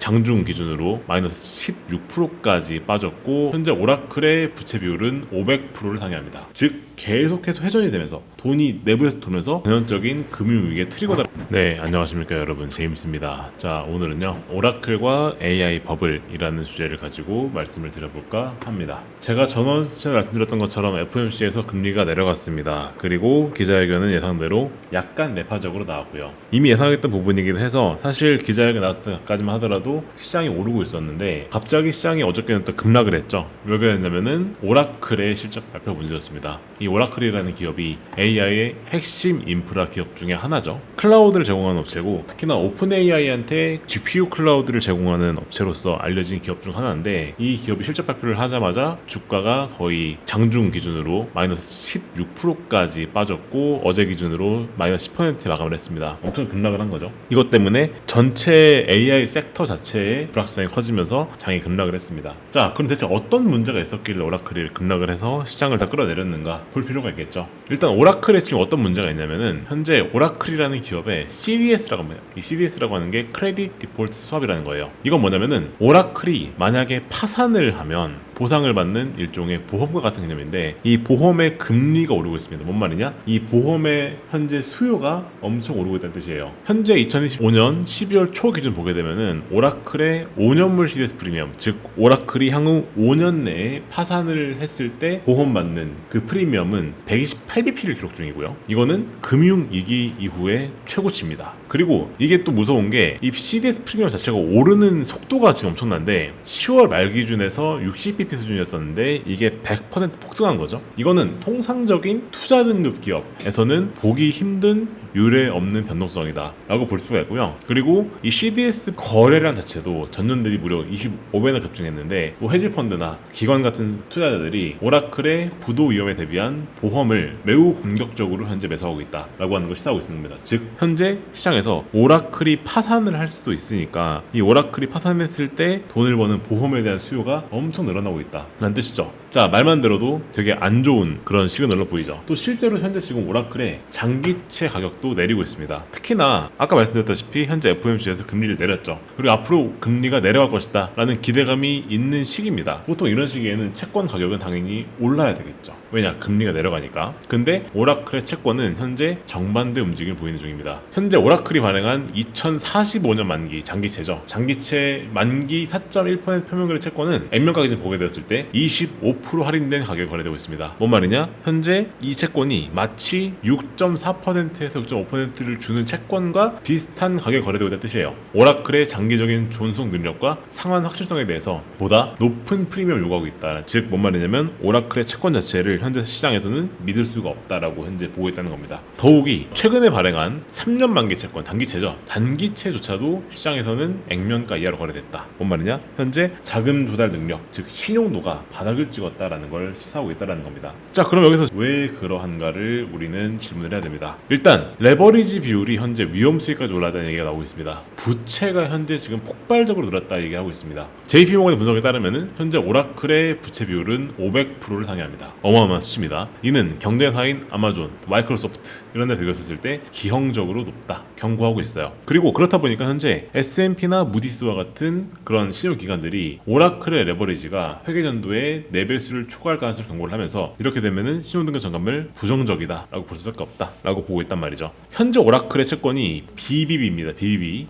장중 기준으로 마이너스 16%까지 빠졌고, 현재 오라클의 부채 비율은 500%를 상회합니다. 즉 계속해서 회전이 되면서 돈이 내부에서 돌면서 전형적인 금융위기의 트리거다. 네, 안녕하십니까 여러분, 제임스입니다. 자, 오늘은요 오라클과 AI 버블이라는 주제를 가지고 말씀을 드려볼까 합니다. 제가 전원 시간에 말씀드렸던 것처럼 FOMC에서 금리가 내려갔습니다. 그리고 기자회견은 예상대로 약간 매파적으로 나왔고요. 이미 예상했던 부분이기도 해서 사실 기자회견 나왔을 때까지만 하더라도 시장이 오르고 있었는데, 갑자기 시장이 어저께는 또 급락을 했죠. 왜 그랬냐면은 오라클의 실적 발표 문제였습니다. 이 오라클이라는 기업이 AI의 핵심 인프라 기업 중에 하나죠. 클라우드를 제공하는 업체고, 특히나 오픈 AI한테 GPU 클라우드를 제공하는 업체로서 알려진 기업 중 하나인데, 이 기업이 실적 발표를 하자마자 주가가 거의 장중 기준으로 마이너스 16%까지 빠졌고, 어제 기준으로 마이너스 10% 마감을 했습니다. 엄청 급락을 한 거죠. 이것 때문에 전체 AI 섹터 자체의 불확실성이 커지면서 장이 급락을 했습니다. 자, 그럼 대체 어떤 문제가 있었길래 오라클이 급락을 해서 시장을 다 끌어내렸는가 볼 필요가 있겠죠. 일단 오라클에 지금 어떤 문제가 있냐면은, 현재 오라클이라는 기업의 CDS라고 합니다. 이 CDS라고 하는 게 크레딧 디폴트 스왑이라는 거예요. 이건 뭐냐면은 오라클이 만약에 파산을 하면 보상을 받는 일종의 보험과 같은 개념인데, 이 보험의 금리가 오르고 있습니다. 뭔 말이냐? 이 보험의 현재 수요가 엄청 오르고 있다는 뜻이에요. 현재 2025년 12월 초 기준 보게 되면은 오라클의 5년물 CDS 프리미엄, 즉 오라클이 향후 5년 내에 파산을 했을 때 보험받는 그 프리미엄은 128bp를 기록 중이고요. 이거는 금융위기 이후의 최고치입니다. 그리고 이게 또 무서운 게, 이 CDS 프리미엄 자체가 오르는 속도가 지금 엄청난데, 10월 말 기준에서 60bp 수준이었었는데 이게 100% 폭등한 거죠. 이거는 통상적인 투자 등급 기업에서는 보기 힘든 유례 없는 변동성이다 라고 볼 수가 있고요. 그리고 이 CDS 거래량 자체도 전년 대비 무려 25배나 급증했는데, 뭐 헤지펀드나 기관 같은 투자자들이 오라클의 부도 위험에 대비한 보험을 매우 공격적으로 현재 매수하고 있다 라고 하는 걸 시사하고 있습니다. 즉 현재 시장에서 오라클이 파산을 할 수도 있으니까, 이 오라클이 파산했을 때 돈을 버는 보험에 대한 수요가 엄청 늘어나고 있다 라는 뜻이죠. 자, 말만 들어도 되게 안 좋은 그런 시그널로 보이죠. 또 실제로 현재 지금 오라클의 장기채 가격도 내리고 있습니다. 특히나 아까 말씀드렸다시피 현재 FOMC에서 금리를 내렸죠. 그리고 앞으로 금리가 내려갈 것이다 라는 기대감이 있는 시기입니다. 보통 이런 시기에는 채권 가격은 당연히 올라야 되겠죠. 왜냐? 금리가 내려가니까. 근데 오라클의 채권은 현재 정반대 움직임을 보이는 중입니다. 현재 오라클이 발행한 2045년 만기 장기채죠. 장기채 만기 4.1% 표명거래 채권은 액면가 기준 보게 되었을 때 25% 할인된 가격에 거래되고 있습니다. 뭔 말이냐? 현재 이 채권이 마치 6.4%에서 6.5%를 주는 채권과 비슷한 가격에 거래되고 있다는 뜻이에요. 오라클의 장기적인 존속 능력과 상환 확실성에 대해서 보다 높은 프리미엄을 요구하고 있다. 즉 뭔 말이냐면 오라클의 채권 자체를 현재 시장에서는 믿을 수가 없다라고 현재 보고 있다는 겁니다. 더욱이 최근에 발행한 3년 만기 채권, 단기채죠. 단기채조차도 시장에서는 액면가 이하로 거래됐다. 뭔 말이냐? 현재 자금 조달 능력, 즉 신용도가 바닥을 찍었다라는 걸 시사하고 있다라는 겁니다. 자, 그럼 여기서 왜 그러한가를 우리는 질문을 해야 됩니다. 일단 레버리지 비율이 현재 위험 수익까지 올라가다는 얘기가 나오고 있습니다. 부채가 현재 지금 폭발적으로 늘었다 얘기하고 있습니다. JP모건의 분석에 따르면 현재 오라클의 부채 비율은 500%를 상회합니다. 어마어마한 수치입니다. 이는 경쟁사인 아마존, 마이크로소프트 이런 데 비교했을 때 기형적으로 높다 경고하고 있어요. 그리고 그렇다 보니까 현재 S&P나 무디스와 같은 그런 신용기관들이 오라클의 레버리지가 회계연도에 4배수를 초과할 가능성을 경고를 하면서, 이렇게 되면은 신용등급 점검을 부정적이다 라고 볼 수밖에 없다 라고 보고 있단 말이죠. 현재 오라클의 채권이 BBB입니다.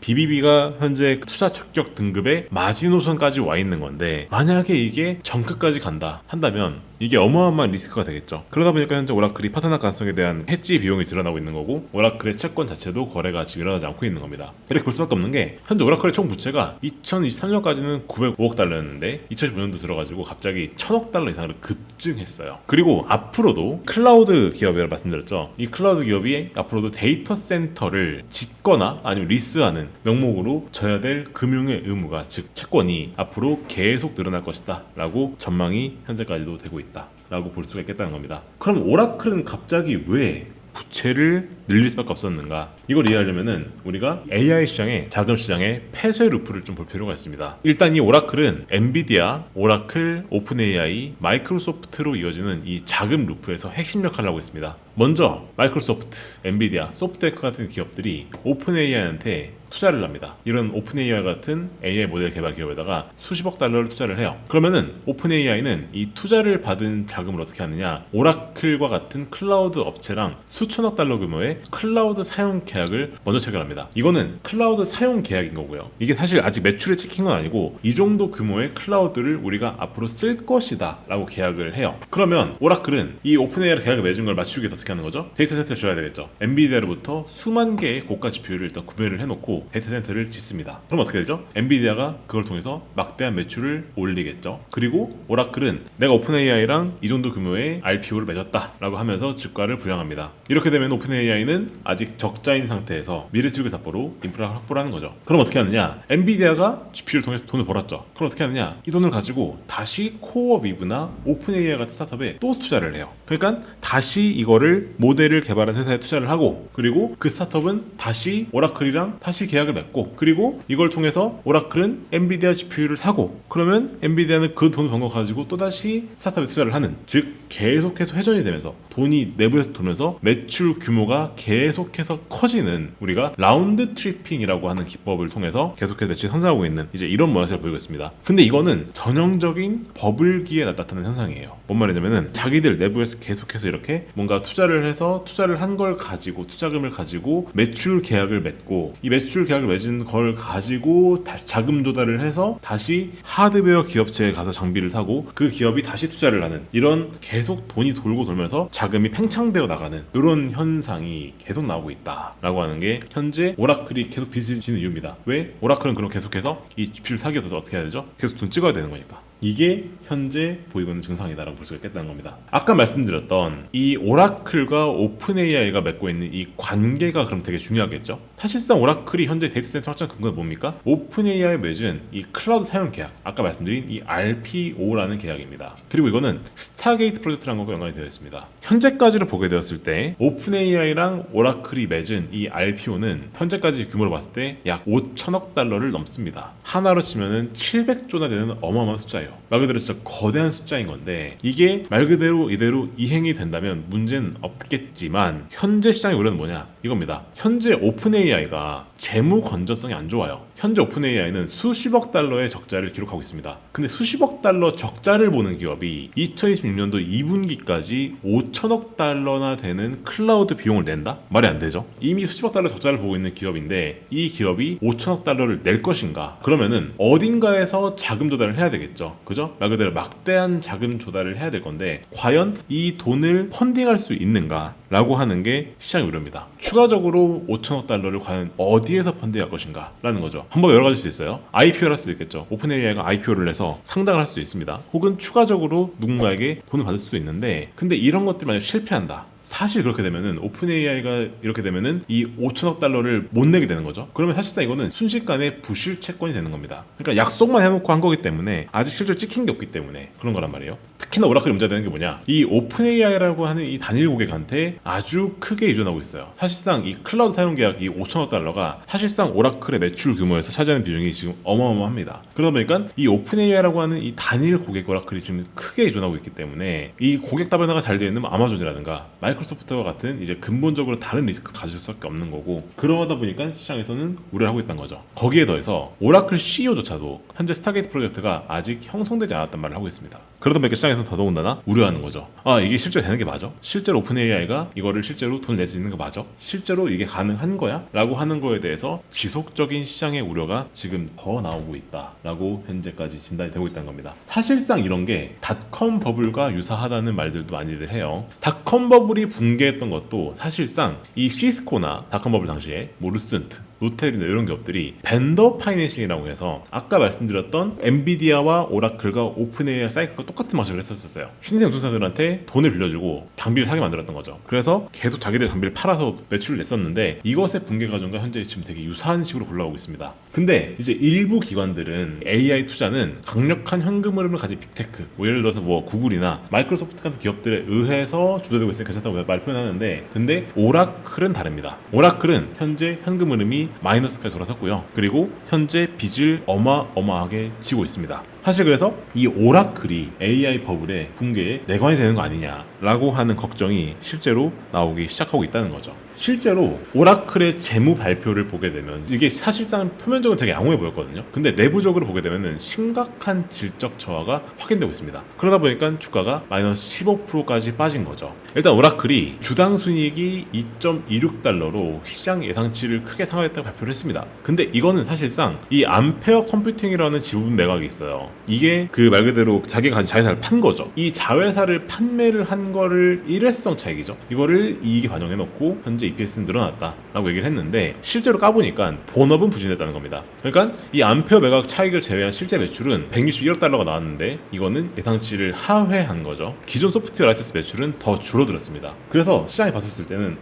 BBB가 현재 투자 적격 등급의 마지노선까지 와 있는 건데, 만약에 이게 정크까지 간다 한다면 이게 어마어마한 리스크가 되겠죠. 그러다 보니까 현재 오라클이 파산할 가능성에 대한 해지 비용이 드러나고 있는 거고, 오라클의 채권 자체도 거래가 지금 일어나지 않고 있는 겁니다. 이렇게 볼 수밖에 없는 게, 현재 오라클의 총 부채가 2023년까지는 905억 달러였는데 2015년도 들어가지고 갑자기 1000억 달러 이상으로 급증했어요. 그리고 앞으로도 클라우드 기업이라고 말씀드렸죠. 이 클라우드 기업이 앞으로도 데이터 센터를 짓거나 아니면 리스하는 명목으로 져야 될 금융의 의무가, 즉 채권이 앞으로 계속 늘어날 것이다 라고 전망이 현재까지도 되고 있다 라고 볼 수가 있겠다는 겁니다. 그럼 오라클은 갑자기 왜 부채를 늘릴 수밖에 없었는가? 이걸 이해하려면은 우리가 AI 시장의 자금 시장의 폐쇄 루프를 좀 볼 필요가 있습니다. 일단 이 오라클은 엔비디아, 오라클, 오픈 AI, 마이크로소프트로 이어지는 이 자금 루프에서 핵심 역할을 하고 있습니다. 먼저 마이크로소프트, 엔비디아, 소프트웨어 같은 기업들이 오픈 AI한테 투자를 합니다. 이런 오픈 AI 같은 AI 모델 개발 기업에다가 수십억 달러를 투자를 해요. 그러면은 오픈 AI는 이 투자를 받은 자금을 어떻게 하느냐, 오라클과 같은 클라우드 업체랑 수천억 달러 규모의 클라우드 사용 계약을 먼저 체결합니다. 이거는 클라우드 사용 계약인 거고요. 이게 사실 아직 매출에 찍힌 건 아니고 이 정도 규모의 클라우드를 우리가 앞으로 쓸 것이다 라고 계약을 해요. 그러면 오라클은 이 오픈 AI랑 계약을 맺은 걸 맞추기 위해서 어떻게 하는 거죠? 데이터 센터를 줘야 되겠죠. 엔비디아로부터 수만 개의 고가 GPU를 일단 구매를 해놓고 데이터 센터를 짓습니다. 그럼 어떻게 되죠? 엔비디아가 그걸 통해서 막대한 매출을 올리겠죠. 그리고 오라클은 내가 오픈 AI랑 이 정도 규모의 RPO를 맺었다 라고 하면서 주가를 부양합니다. 이렇게 되면 오픈 AI는 아직 적자인 상태에서 미래투기 답보로 인프라 확보를 하는 거죠. 그럼 어떻게 하느냐, 엔비디아가 GPU를 통해서 돈을 벌었죠. 그럼 어떻게 하느냐, 이 돈을 가지고 다시 코어비브나 오픈 AI 같은 스타트업에 또 투자를 해요. 그러니까 다시 이거를 모델을 개발한 회사에 투자를 하고, 그리고 그 스타트업은 다시 오라클이랑 다시 계약을 맺고, 그리고 이걸 통해서 오라클은 엔비디아 GPU를 사고, 그러면 엔비디아는 그 돈을 번 거 가지고 또다시 스타트업에 투자를 하는, 즉 계속해서 회전이 되면서 돈이 내부에서 돌면서 매출 규모가 계속해서 커지는, 우리가 라운드 트리핑이라고 하는 기법을 통해서 계속해서 매출이 성장하고 있는 이제 이런 모양새를 보이고 있습니다. 근데 이거는 전형적인 버블기에 나타나는 현상이에요. 뭔 말이냐면은 자기들 내부에서 계속해서 이렇게 뭔가 투자를 해서 투자를 한 걸 가지고, 투자금을 가지고 매출 계약을 맺고, 이 매출 계약을 맺은 걸 가지고 자금 조달을 해서 다시 하드웨어 기업체에 가서 장비를 사고, 그 기업이 다시 투자를 하는, 이런 계속 돈이 돌고 돌면서 자금이 팽창되어 나가는 이런 현상이 계속 나오고 있다라고 하는 게 현재 오라클이 계속 빚을 지는 이유입니다. 왜? 오라클은 그럼 계속해서 이 GPU를 사기 위해서 어떻게 해야 되죠? 계속 돈 찍어야 되는 거니까. 이게 현재 보이고 있는 증상이다라고 볼 수가 있겠다는 겁니다. 아까 말씀드렸던 이 오라클과 오픈 AI가 맺고 있는 이 관계가 그럼 되게 중요하겠죠. 사실상 오라클이 현재 데이터 센터 확장 근거는 뭡니까? 오픈 AI 맺은 이 클라우드 사용 계약, 아까 말씀드린 이 RPO라는 계약입니다. 그리고 이거는 스타게이트 프로젝트라는 것과 연관이 되어 있습니다. 현재까지를 보게 되었을 때 오픈 AI랑 오라클이 맺은 이 RPO는 현재까지 규모로 봤을 때 약 5천억 달러를 넘습니다. 하나로 치면은 700조나 되는 어마어마한 숫자예요. 말 그대로 진짜 거대한 숫자인 건데, 이게 말 그대로 이대로 이행이 된다면 문제는 없겠지만 현재 시장의 우려는 뭐냐, 이겁니다. 현재 오픈 AI가 재무 건전성이 안 좋아요. 현재 오픈 AI는 수십억 달러의 적자를 기록하고 있습니다. 근데 수십억 달러 적자를 보는 기업이 2026년도 2분기까지 5천억 달러나 되는 클라우드 비용을 낸다? 말이 안 되죠. 이미 수십억 달러 적자를 보고 있는 기업인데 이 기업이 5천억 달러를 낼 것인가? 그러면은 어딘가에서 자금 조달을 해야 되겠죠. 그죠? 말 그대로 막대한 자금 조달을 해야 될 건데, 과연 이 돈을 펀딩할 수 있는가? 라고 하는 게 시장의 우려입니다. 추가적으로 5천억 달러를 과연 어디에서 펀딩할 것인가? 라는 거죠. 방법이 여러 가지일 수 있어요. IPO를 할 수도 있겠죠. 오픈 AI가 IPO를 해서 상장을 할 수도 있습니다. 혹은 추가적으로 누군가에게 돈을 받을 수도 있는데, 근데 이런 것들이 만약 실패한다, 사실 그렇게 되면은 오픈 AI가 이렇게 되면은 이 5천억 달러를 못 내게 되는 거죠. 그러면 사실상 이거는 순식간에 부실 채권이 되는 겁니다. 그러니까 약속만 해놓고 한 거기 때문에 아직 실제로 찍힌 게 없기 때문에 그런 거란 말이에요. 특히나 오라클이 문제가 되는 게 뭐냐, 이 오픈 AI라고 하는 이 단일 고객한테 아주 크게 의존하고 있어요. 사실상 이 클라우드 사용 계약 이 5천억 달러가 사실상 오라클의 매출 규모에서 차지하는 비중이 지금 어마어마합니다. 그러다 보니까 이 오픈 AI라고 하는 이 단일 고객 오라클이 지금 크게 의존하고 있기 때문에 이 고객 다변화가 잘 되어 있는 아마존이라든가 마이크로소프트와 같은 이제 근본적으로 다른 리스크를 가질 수밖에 없는 거고, 그러다 보니까 시장에서는 우려를 하고 있다는 거죠. 거기에 더해서 오라클 CEO조차도 현재 스타게이트 프로젝트가 아직 형성되지 않았단 말을 하고 있습니다. 그러다 보니까 시장에서는 더더군다나 우려하는 거죠. 아, 이게 실제로 되는 게 맞아? 실제로 오픈 AI가 이거를 실제로 돈 낼 수 있는 거 맞아? 실제로 이게 가능한 거야? 라고 하는 거에 대해서 지속적인 시장의 우려가 지금 더 나오고 있다 라고 현재까지 진단이 되고 있다는 겁니다. 사실상 이런 게 닷컴 버블과 유사하다는 말들도 많이들 해요. 닷컴 버블이 붕괴했던 것도 사실상 이 시스코나 닷컴 버블 당시에 뭐 루센트, 롯데리나 이런 기업들이 벤더 파이낸싱이라고 해서 아까 말씀드렸던 엔비디아와 오라클과 오픈AI 사이클과 똑같은 방식을 했었어요. 신생 운동사들한테 돈을 빌려주고 장비를 사게 만들었던 거죠. 그래서 계속 자기들 장비를 팔아서 매출을 냈었는데 이것의 붕괴 과정과 현재 지금 되게 유사한 식으로 굴러가고 있습니다. 근데 이제 일부 기관들은 AI 투자는 강력한 현금 흐름을 가진 빅테크, 뭐 예를 들어서 뭐 구글이나 마이크로소프트 같은 기업들에 의해서 주도되고 있으니까 괜찮다고 말 표현하는데, 근데 오라클은 다릅니다. 오라클은 현재 현금 흐름이 마이너스까지 돌아섰고요. 그리고 현재 빚을 어마어마하게 지고 있습니다. 사실 그래서 이 오라클이 AI 버블의 붕괴에 내관이 되는 거 아니냐라고 하는 걱정이 실제로 나오기 시작하고 있다는 거죠. 실제로 오라클의 재무 발표를 보게 되면 이게 사실상 표면적으로 되게 양호해 보였거든요. 근데 내부적으로 보게 되면 심각한 질적 저하가 확인되고 있습니다. 그러다 보니까 주가가 마이너스 15%까지 빠진 거죠. 일단 오라클이 주당 순이익이 2.26달러로 시장 예상치를 크게 상회했다고 발표를 했습니다. 근데 이거는 사실상 이 암페어 컴퓨팅이라는 지분 매각이 있어요. 이게 그 말 그대로 자기가 가진 자회사를 판 거죠. 이 자회사를 판매를 한 거를 일회성 차익이죠. 이거를 이익에 반영해 놓고 현재 EPS는 늘어났다라고 얘기를 했는데, 실제로 까보니까 본업은 부진했다는 겁니다. 그러니까 이 암페어 매각 차익을 제외한 실제 매출은 161억 달러가 나왔는데 이거는 예상치를 하회한 거죠. 기존 소프트웨어 라이센스 매출은 더 줄어들었습니다. 그래서 시장이 봤었을 때는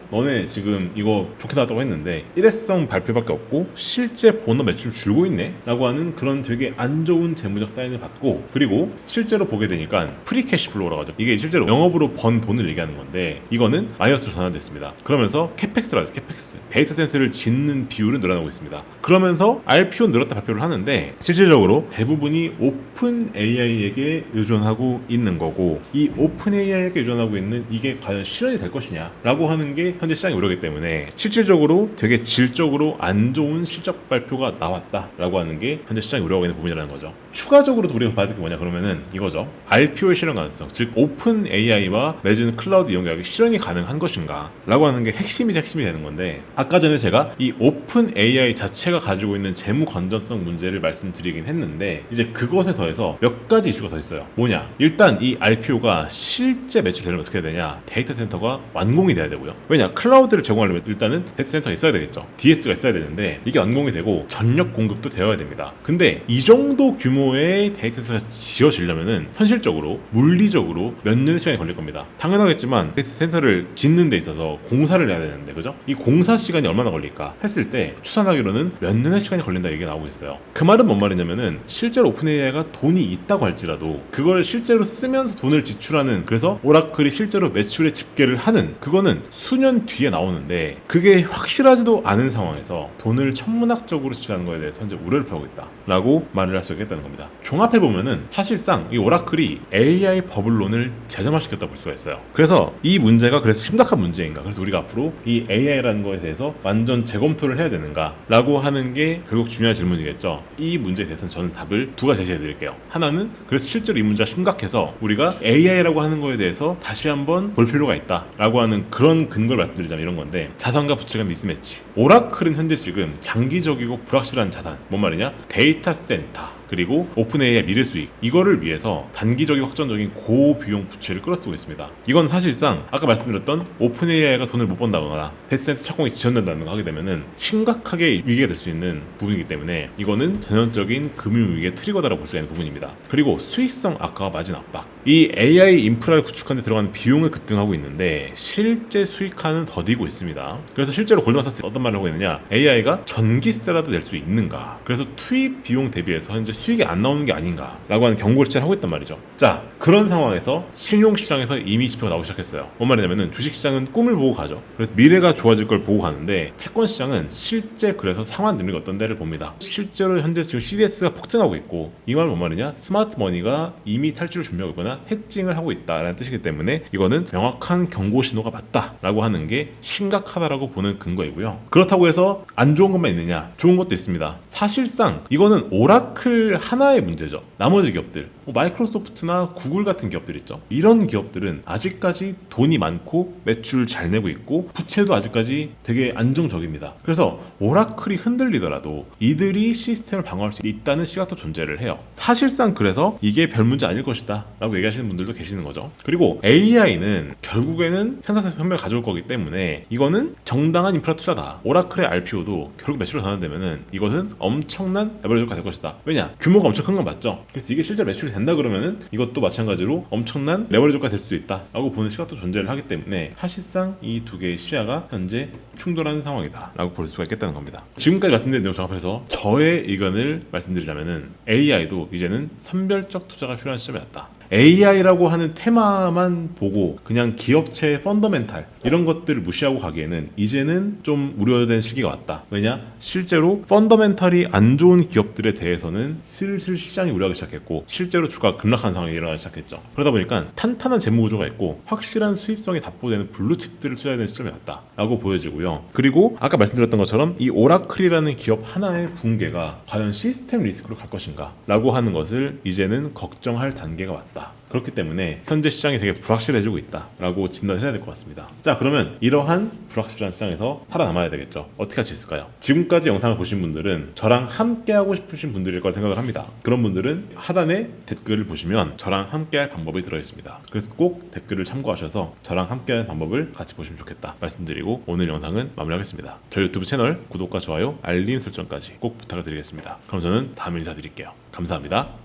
너네 지금 이거 좋게 나왔다고 했는데 일회성 발표밖에 없고 실제 본업 매출 줄고 있네? 라고 하는 그런 되게 안 좋은 재무적 사인을 받고, 그리고 실제로 보게 되니까 프리 캐시플로우라고 하죠. 이게 실제로 영업으로 번 돈을 얘기하는 건데 이거는 마이너스로 전환됐습니다. 그러면서 캐펙스라고 하죠. 캐펙스. 데이터 센터를 짓는 비율은 늘어나고 있습니다. 그러면서 RPO 늘었다 발표를 하는데 실질적으로 대부분이 오픈 AI에게 의존하고 있는 거고, 이 오픈 AI에게 의존하고 있는 이게 과연 실현이 될 것이냐 라고 하는 게 현재 시장의 우려이기 때문에 실질적으로 되게 질적으로 안 좋은 실적 발표가 나왔다라고 하는 게 현재 시장이 우려하고 있는 부분이라는 거죠. 추가적으로도 우리가 봐야 될 게 뭐냐 그러면은 이거죠. RPO의 실현 가능성, 즉 오픈 AI와 내지는 클라우드 이용 계약이 실현이 가능한 것인가 라고 하는 게 핵심이 되는 건데, 아까 전에 제가 이 오픈 AI 자체가 가지고 있는 재무 건전성 문제를 말씀드리긴 했는데 이제 그것에 더해서 몇 가지 이슈가 더 있어요. 뭐냐, 일단 이 RPO가 실제 매출되려면 어떻게 해야 되냐, 데이터 센터가 완공이 돼야 되고요. 왜냐, 클라우드를 제공하려면 일단은 데이터 센터가 있어야 되겠죠. DS가 있어야 되는데 이게 완공이 되고 전력 공급도 되어야 됩니다. 근데 이 정도 규모의 데이터 센터가 지어지려면은 현실적으로 물리적으로 몇 년의 시간이 걸릴 겁니다. 당연하겠지만 데이터 센터를 짓는 데 있어서 공사를 해야 되는데, 그죠? 이 공사 시간이 얼마나 걸릴까 했을 때 추산하기로는 몇 년의 시간이 걸린다 얘기가 나오고 있어요. 그 말은 뭔 말이냐면은 실제로 오픈 AI가 돈이 있다고 할지라도 그걸 실제로 쓰면서 돈을 지출하는, 그래서 오라클이 실제로 매출의 집계를 하는, 그거는 수년 뒤에 나오는데 그게 확실하지도 않은 상황에서 돈을 천문학적으로 지출하는 거에 대해서 현재 우려를 표하고 있다 라고 말을 할 수 있겠다는 겁니다. 종합해보면은 사실상 이 오라클이 AI 버블론을 재점화시켰다고 볼 수가 있어요. 그래서 이 문제가 그래서 심각한 문제인가, 그래서 우리가 앞으로 이 AI라는 거에 대해서 완전 재검토를 해야 되는가 라고 하는 게 결국 중요한 질문이겠죠. 이 문제에 대해서는 저는 답을 두 가지 제시해 드릴게요. 하나는 그래서 실제로 이 문제가 심각해서 우리가 AI라고 하는 거에 대해서 다시 한번 볼 필요가 있다 라고 하는 그런 근거를 말씀드리자면 이런 건데, 자산과 부채 간 미스매치. 오라클은 현재 지금 장기적이고 불확실한 자산, 뭔 말이냐, 데이터 센터 그리고 오픈AI의 미래 수익, 이거를 위해서 단기적인 확정적인 고비용 부채를 끌어쓰고 있습니다. 이건 사실상 아까 말씀드렸던 오픈AI가 돈을 못 번다거나 데이터 센터 착공이 지연된다는 거 하게 되면은 심각하게 위기가 될 수 있는 부분이기 때문에 이거는 전형적인 금융위기의 트리거다라고 볼 수 있는 부분입니다. 그리고 수익성 악화와 마진 압박, 이 AI 인프라를 구축하는 데 들어가는 비용을 급등하고 있는데 실제 수익화는 더디고 있습니다. 그래서 실제로 골드만사스 어떤 말을 하고 있느냐, AI가 전기세라도 낼 수 있는가, 그래서 투입 비용 대비해서 현재 수익이 안 나오는 게 아닌가 라고 하는 경고를 하고 있단 말이죠. 자, 그런 상황에서 신용시장에서 이미 지표가 나오기 시작했어요. 뭔 말이냐면은 주식시장은 꿈을 보고 가죠. 그래서 미래가 좋아질 걸 보고 가는데 채권시장은 실제 그래서 상환 능력이 어떤 데를 봅니다. 실제로 현재 지금 CDS가 폭등하고 있고, 이 말은 뭔 말이냐, 스마트 머니가 이미 탈출을 준비하고 있거나 해칭을 하고 있다라는 뜻이기 때문에 이거는 명확한 경고 신호가 맞다라고 하는 게 심각하다라고 보는 근거이고요. 그렇다고 해서 안 좋은 것만 있느냐, 좋은 것도 있습니다. 사실상 이거는 오라클 사실 하나의 문제죠. 나머지 기업들, 마이크로소프트나 구글 같은 기업들 있죠. 이런 기업들은 아직까지 돈이 많고 매출 잘 내고 있고 부채도 아직까지 되게 안정적입니다. 그래서 오라클이 흔들리더라도 이들이 시스템을 방어할 수 있다는 시각도 존재를 해요. 사실상 그래서 이게 별 문제 아닐 것이다 라고 얘기하시는 분들도 계시는 거죠. 그리고 AI는 결국에는 생산성 혁명을 가져올 거기 때문에 이거는 정당한 인프라 투자다. 오라클의 RPO도 결국 매출로 전환되면은 이것은 엄청난 레버리지가 될 것이다. 왜냐? 규모가 엄청 큰 건 맞죠. 그래서 이게 실제로 매출이 된다 그러면은 이것도 마찬가지로 엄청난 레버리지가 될 수 있다 라고 보는 시각도 존재를 하기 때문에 사실상 이 두 개의 시야가 현재 충돌하는 상황이다 라고 볼 수가 있겠다는 겁니다. 지금까지 말씀드린 내용 종합해서 저의 의견을 말씀드리자면은 AI도 이제는 선별적 투자가 필요한 시점이 왔다. AI라고 하는 테마만 보고 그냥 기업체의 펀더멘탈 이런 것들을 무시하고 가기에는 이제는 좀 우려된 시기가 왔다. 왜냐? 실제로 펀더멘탈이 안 좋은 기업들에 대해서는 슬슬 시장이 우려하기 시작했고 실제로 주가가 급락하는 상황이 일어나기 시작했죠. 그러다 보니까 탄탄한 재무 구조가 있고 확실한 수입성이 답보되는 블루칩들을 투자해야 되는 시점이 왔다 라고 보여지고요. 그리고 아까 말씀드렸던 것처럼 이 오라클이라는 기업 하나의 붕괴가 과연 시스템 리스크로 갈 것인가 라고 하는 것을 이제는 걱정할 단계가 왔다. 그렇기 때문에 현재 시장이 되게 불확실해지고 있다라고 진단을 해야 될 것 같습니다. 자, 그러면 이러한 불확실한 시장에서 살아남아야 되겠죠. 어떻게 할 수 있을까요? 지금까지 영상을 보신 분들은 저랑 함께 하고 싶으신 분들일 거라 생각을 합니다. 그런 분들은 하단에 댓글을 보시면 저랑 함께 할 방법이 들어있습니다. 그래서 꼭 댓글을 참고하셔서 저랑 함께 하는 방법을 같이 보시면 좋겠다 말씀드리고 오늘 영상은 마무리하겠습니다. 저희 유튜브 채널 구독과 좋아요, 알림 설정까지 꼭 부탁을 드리겠습니다. 그럼 저는 다음에 인사드릴게요. 감사합니다.